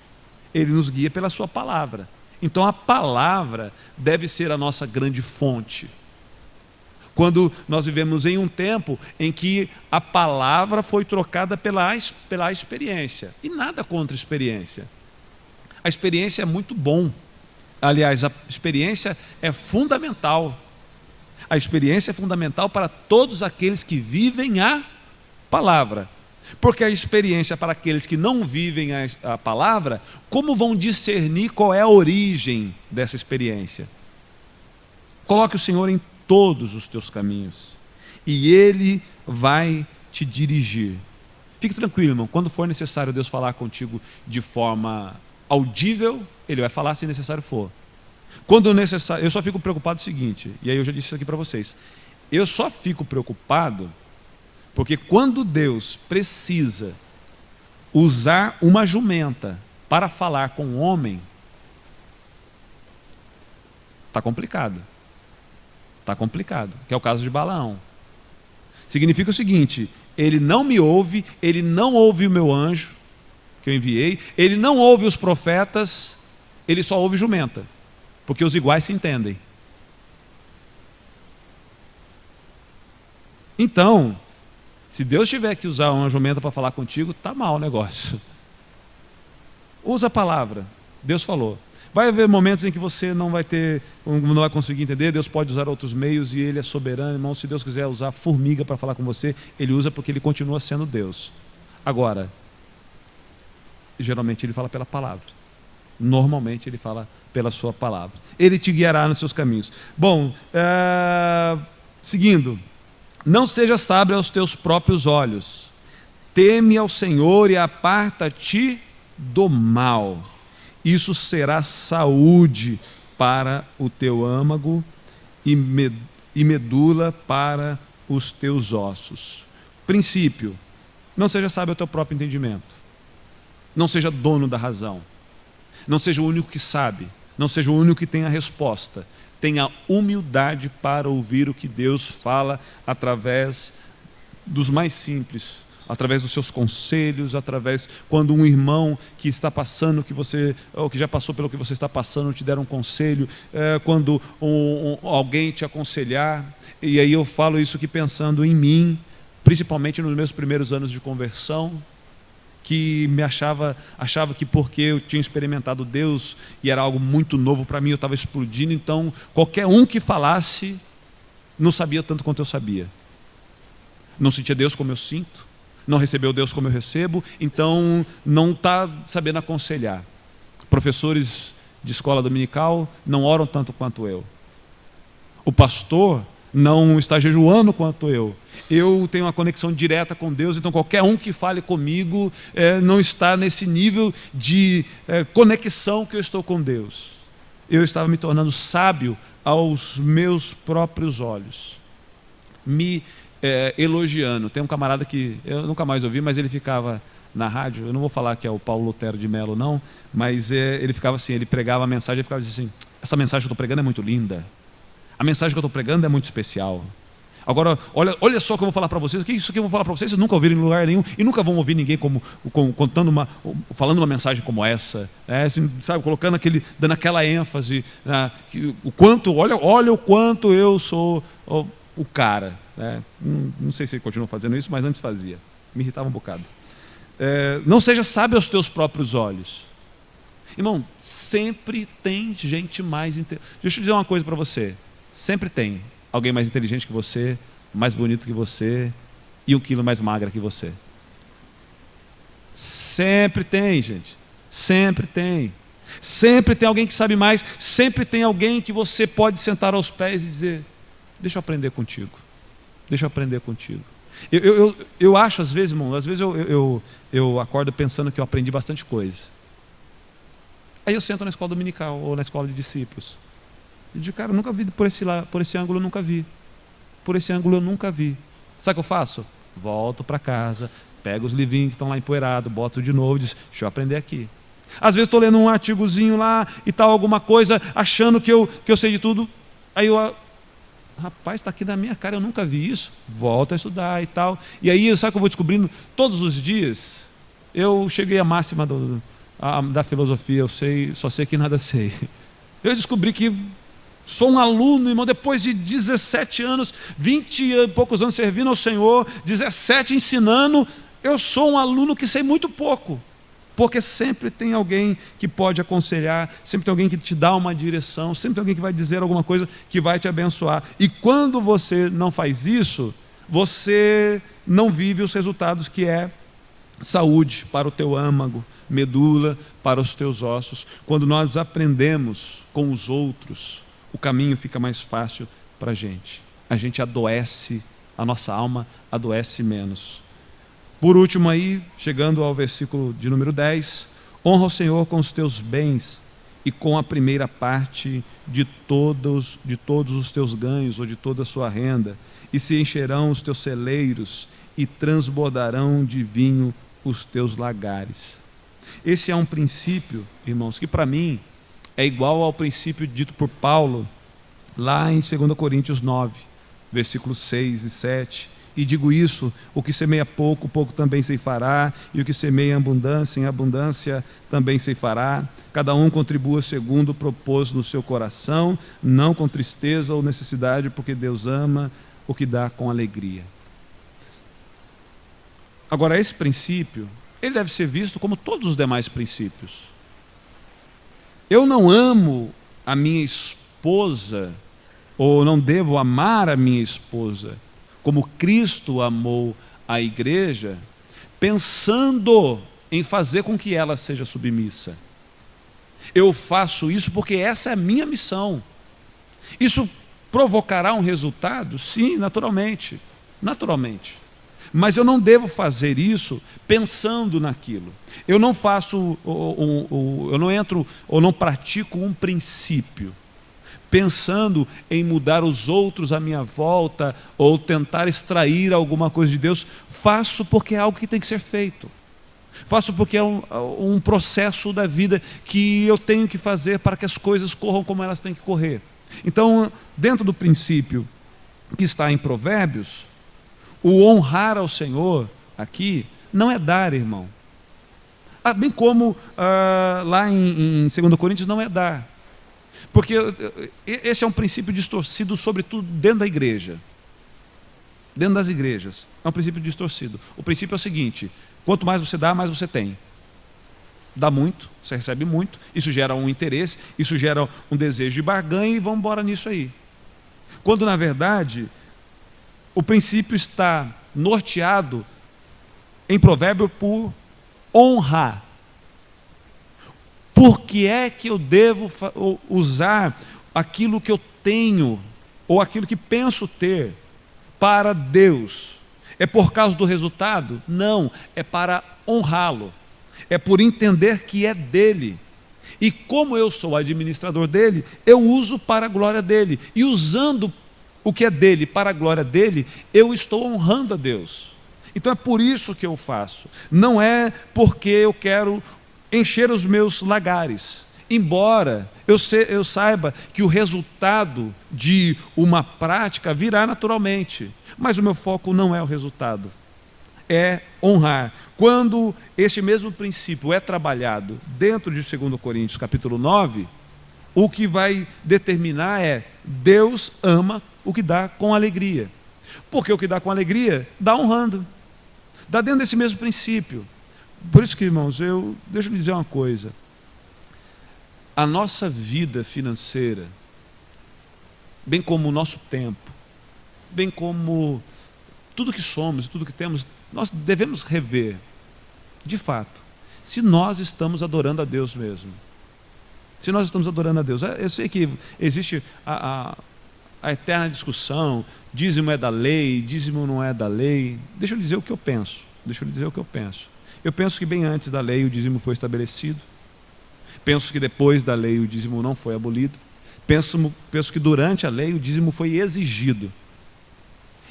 Ele nos guia pela sua palavra. Então a palavra deve ser a nossa grande fonte. Quando nós vivemos em um tempo em que a palavra foi trocada pela experiência. E nada contra a experiência. A experiência é muito bom. Aliás, a experiência é fundamental. A experiência é fundamental para todos aqueles que vivem a palavra. Porque a experiência para aqueles que não vivem a palavra, como vão discernir qual é a origem dessa experiência? Coloque o Senhor em todos os teus caminhos e Ele vai te dirigir. Fique tranquilo, irmão, quando for necessário Deus falar contigo de forma audível, Ele vai falar se necessário for. Quando necessário, eu só fico preocupado o seguinte, e aí eu já disse isso aqui para vocês, eu só fico preocupado porque quando Deus precisa usar uma jumenta para falar com um homem, está complicado. Está complicado, que é o caso de Balaão. Significa o seguinte, ele não me ouve, ele não ouve o meu anjo que eu enviei, ele não ouve os profetas, ele só ouve jumenta, porque os iguais se entendem. Então, Se Deus tiver que usar uma jumenta para falar contigo, está mal o negócio. Usa a palavra. Deus falou. Vai haver momentos em que você não vai conseguir entender, Deus pode usar outros meios e Ele é soberano, irmão. Se Deus quiser usar formiga para falar com você, Ele usa porque Ele continua sendo Deus. Agora, geralmente Ele fala pela palavra. Normalmente Ele fala pela sua palavra. Ele te guiará nos seus caminhos. Bom, seguindo. Não seja sábio aos teus próprios olhos. Teme ao Senhor e aparta-te do mal. Isso será saúde para o teu âmago e medula para os teus ossos. Princípio: não seja sábio ao teu próprio entendimento. Não seja dono da razão. Não seja o único que sabe. Não seja o único que tem a resposta. Tenha humildade para ouvir o que Deus fala através dos mais simples, através dos seus conselhos, através quando um irmão que está passando, ou que já passou pelo que você está passando, te der um conselho, quando alguém te aconselhar. E aí eu falo isso aqui pensando em mim, principalmente nos meus primeiros anos de conversão, que achava que porque eu tinha experimentado Deus e era algo muito novo para mim, eu estava explodindo, então qualquer um que falasse não sabia tanto quanto eu sabia. Não sentia Deus como eu sinto, não recebeu Deus como eu recebo, então não está sabendo aconselhar. Professores de escola dominical não oram tanto quanto eu. O pastor não está jejuando quanto eu. Eu tenho uma conexão direta com Deus, então qualquer um que fale comigo não está nesse nível de conexão que eu estou com Deus. Eu estava me tornando sábio aos meus próprios olhos, me elogiando. Tem um camarada que eu nunca mais ouvi, mas ele ficava na rádio, eu não vou falar que é o Paulo Lutero de Mello não, mas ele ficava assim, ele pregava a mensagem e ficava assim: essa mensagem que eu estou pregando é muito linda. A mensagem que eu estou pregando é muito especial. Agora, olha só o que eu vou falar para vocês. O que é isso que eu vou falar para vocês? Vocês nunca ouviram em lugar nenhum e nunca vão ouvir ninguém falando uma mensagem como essa, assim, sabe, dando aquela ênfase, olha o quanto eu sou o cara. Não sei se ele continua fazendo isso, mas antes fazia. Me irritava um bocado. Não seja sábio aos teus próprios olhos. Irmão, sempre tem gente mais inteligente. Deixa eu dizer uma coisa para você. Sempre tem alguém mais inteligente que você, mais bonito que você e 1 quilo mais magra que você. Sempre tem, gente. Sempre tem. Sempre tem alguém que sabe mais. Sempre tem alguém que você pode sentar aos pés e dizer: deixa eu aprender contigo. Deixa eu aprender contigo. Eu acho, às vezes, irmão, eu acordo pensando que eu aprendi bastante coisa. Aí eu sento na escola dominical ou na escola de discípulos. E digo: cara, eu nunca vi por esse ângulo, eu nunca vi. Por esse ângulo eu nunca vi. Sabe o que eu faço? Volto para casa, pego os livrinhos que estão lá empoeirados, boto de novo e digo: deixa eu aprender aqui. Às vezes estou lendo um artigozinho lá e tal, alguma coisa, achando que eu sei de tudo. Aí rapaz, está aqui na minha cara, eu nunca vi isso. Volto a estudar e tal. E aí, sabe o que eu vou descobrindo? Todos os dias, eu cheguei à máxima da filosofia: eu só sei que nada sei. Eu descobri que sou um aluno, irmão, depois de 17 anos, 20 e poucos anos servindo ao Senhor, 17 ensinando, eu sou um aluno que sei muito pouco. Porque sempre tem alguém que pode aconselhar, sempre tem alguém que te dá uma direção, sempre tem alguém que vai dizer alguma coisa que vai te abençoar. E quando você não faz isso, você não vive os resultados que é saúde para o teu âmago, medula para os teus ossos. Quando nós aprendemos com os outros, o caminho fica mais fácil para a gente adoece, a nossa alma adoece menos. Por último aí, chegando ao versículo de número 10, honra o Senhor com os teus bens e com a primeira parte de todos os teus ganhos ou de toda a sua renda, e se encherão os teus celeiros e transbordarão de vinho os teus lagares. Esse é um princípio, irmãos, que para mim é igual ao princípio dito por Paulo lá em 2 Coríntios 9, versículos 6 e 7. E digo isso: o que semeia pouco, pouco também ceifará, e o que semeia em abundância também ceifará. Cada um contribua segundo propôs no seu coração, não com tristeza ou necessidade, porque Deus ama o que dá com alegria. Agora, esse princípio, ele deve ser visto como todos os demais princípios. Eu não amo a minha esposa, ou não devo amar a minha esposa, como Cristo amou a igreja, pensando em fazer com que ela seja submissa. Eu faço isso porque essa é a minha missão. Isso provocará um resultado? Sim, naturalmente. Naturalmente. Mas eu não devo fazer isso pensando naquilo. Eu não faço, eu não entro ou não pratico um princípio pensando em mudar os outros à minha volta ou tentar extrair alguma coisa de Deus. Faço porque é algo que tem que ser feito. Faço porque é um processo da vida que eu tenho que fazer para que as coisas corram como elas têm que correr. Então, dentro do princípio que está em Provérbios, o honrar ao Senhor aqui não é dar, irmão. Bem como lá em 2 Coríntios não é dar. Porque esse é um princípio distorcido, sobretudo dentro da igreja. Dentro das igrejas. É um princípio distorcido. O princípio é o seguinte: quanto mais você dá, mais você tem. Dá muito, você recebe muito, isso gera um interesse, isso gera um desejo de barganha e vamos embora nisso aí. Quando, na verdade, o princípio está norteado em provérbio por honrar. Por que é que eu devo usar aquilo que eu tenho, ou aquilo que penso ter, para Deus? É por causa do resultado? Não, é para honrá-lo. É por entender que é dele. E como eu sou administrador dele, eu uso para a glória dele. E usando o que é dele para a glória dele, eu estou honrando a Deus. Então é por isso que eu faço. Não é porque eu quero encher os meus lagares. Embora eu saiba que o resultado de uma prática virá naturalmente. Mas o meu foco não é o resultado. É honrar. Quando esse mesmo princípio é trabalhado dentro de 2 Coríntios capítulo 9, o que vai determinar é: Deus ama o que dá com alegria. Porque o que dá com alegria, dá honrando. Dá dentro desse mesmo princípio. Por isso que, irmãos, deixa eu dizer uma coisa. A nossa vida financeira, bem como o nosso tempo, bem como tudo que somos, tudo que temos, nós devemos rever, de fato, se nós estamos adorando a Deus mesmo. Se nós estamos adorando a Deus. Eu sei que existe a eterna discussão: dízimo é da lei, dízimo não é da lei. Deixa eu dizer o que eu penso. Eu penso que bem antes da lei o dízimo foi estabelecido. Penso que depois da lei o dízimo não foi abolido. Penso que durante a lei o dízimo foi exigido.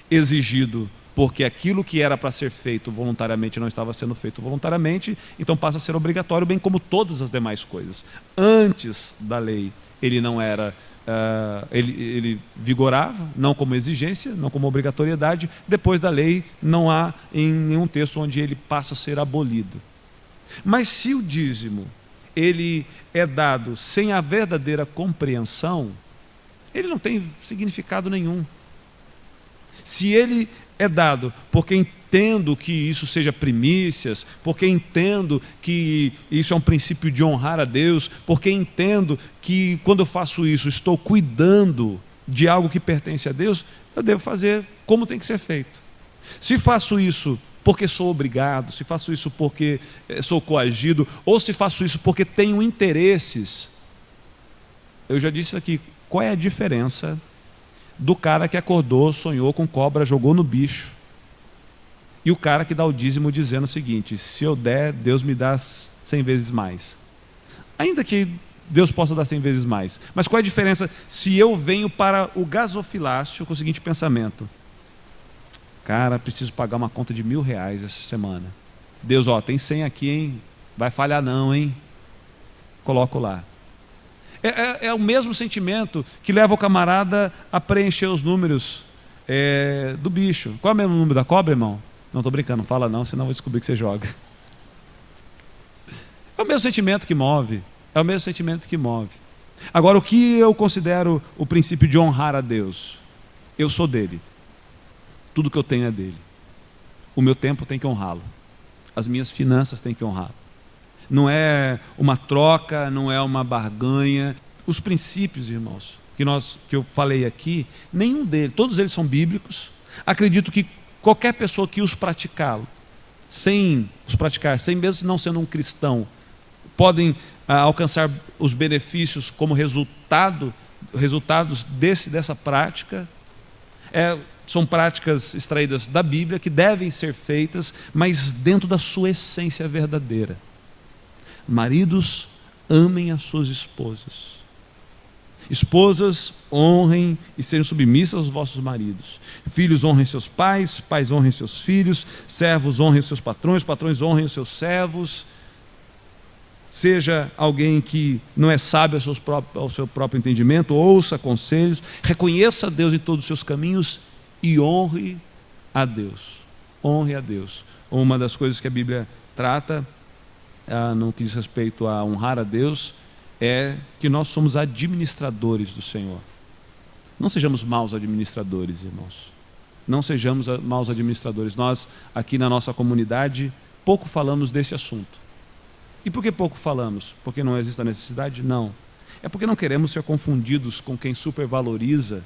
Exigido porque aquilo que era para ser feito voluntariamente não estava sendo feito voluntariamente, então passa a ser obrigatório, bem como todas as demais coisas. Antes da lei ele não era, ele vigorava, não como exigência, não como obrigatoriedade. Depois da lei não há em nenhum texto onde ele passa a ser abolido. Mas se o dízimo ele é dado sem a verdadeira compreensão, ele não tem significado nenhum. Se ele é dado porque entendo que isso seja primícias, porque entendo que isso é um princípio de honrar a Deus, porque entendo que quando eu faço isso estou cuidando de algo que pertence a Deus, eu devo fazer como tem que ser feito. Se faço isso porque sou obrigado, se faço isso porque sou coagido, ou se faço isso porque tenho interesses, eu já disse aqui, qual é a diferença do cara que acordou, sonhou com cobra, jogou no bicho, e o cara que dá o dízimo dizendo o seguinte: se eu der, Deus me dá 100 vezes mais. Ainda que Deus possa dar 100 vezes mais, mas qual é a diferença se eu venho para o gasofilácio com o seguinte pensamento: cara, preciso pagar uma conta de R$1.000 essa semana. Deus, tem 100 aqui, hein? Vai falhar não, hein? Coloco lá. É o mesmo sentimento que leva o camarada a preencher os números do bicho. Qual é o mesmo número da cobra, irmão? Não, estou brincando, não fala não, senão eu vou descobrir que você joga. É o mesmo sentimento que move. É o mesmo sentimento que move. Agora, o que eu considero o princípio de honrar a Deus? Eu sou dele. Tudo que eu tenho é dele. o meu tempo tem que honrá-lo, as minhas finanças têm que honrá-lo. Não é uma troca, não é uma barganha. Os princípios, irmãos, que eu falei aqui, nenhum deles, todos eles são bíblicos. Acredito que qualquer pessoa que os praticar, sem mesmo não sendo um cristão, podem alcançar os benefícios como resultados dessa prática. São práticas extraídas da Bíblia que devem ser feitas, mas dentro da sua essência verdadeira. Maridos, amem as suas esposas. Esposas, honrem e sejam submissas aos vossos maridos. Filhos, honrem seus pais, pais honrem seus filhos, servos honrem os seus patrões, patrões honrem os seus servos. Seja alguém que não é sábio ao seu próprio entendimento, ouça conselhos, reconheça a Deus em todos os seus caminhos e honre a Deus. Honre a Deus. Uma das coisas que a Bíblia trata, no que diz respeito a honrar a Deus, é que nós somos administradores do Senhor. Não sejamos maus administradores, irmãos. Não sejamos maus administradores. Nós, aqui na nossa comunidade, pouco falamos desse assunto. E por que pouco falamos? Porque não existe a necessidade? Não. É porque não queremos ser confundidos com quem supervaloriza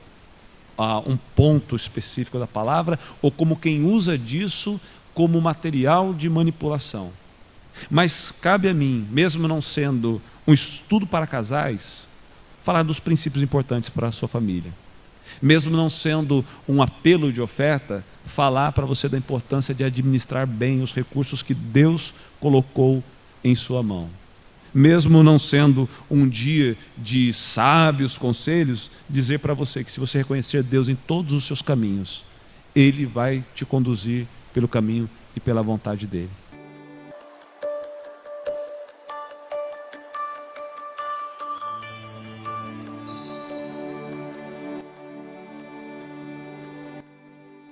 um ponto específico da palavra, ou como quem usa disso como material de manipulação. Mas cabe a mim, mesmo não sendo um estudo para casais, falar dos princípios importantes para a sua família. Mesmo não sendo um apelo de oferta, falar para você da importância de administrar bem os recursos que Deus colocou em sua mão. Mesmo não sendo um dia de sábios conselhos, dizer para você que se você reconhecer Deus em todos os seus caminhos, Ele vai te conduzir pelo caminho e pela vontade dEle.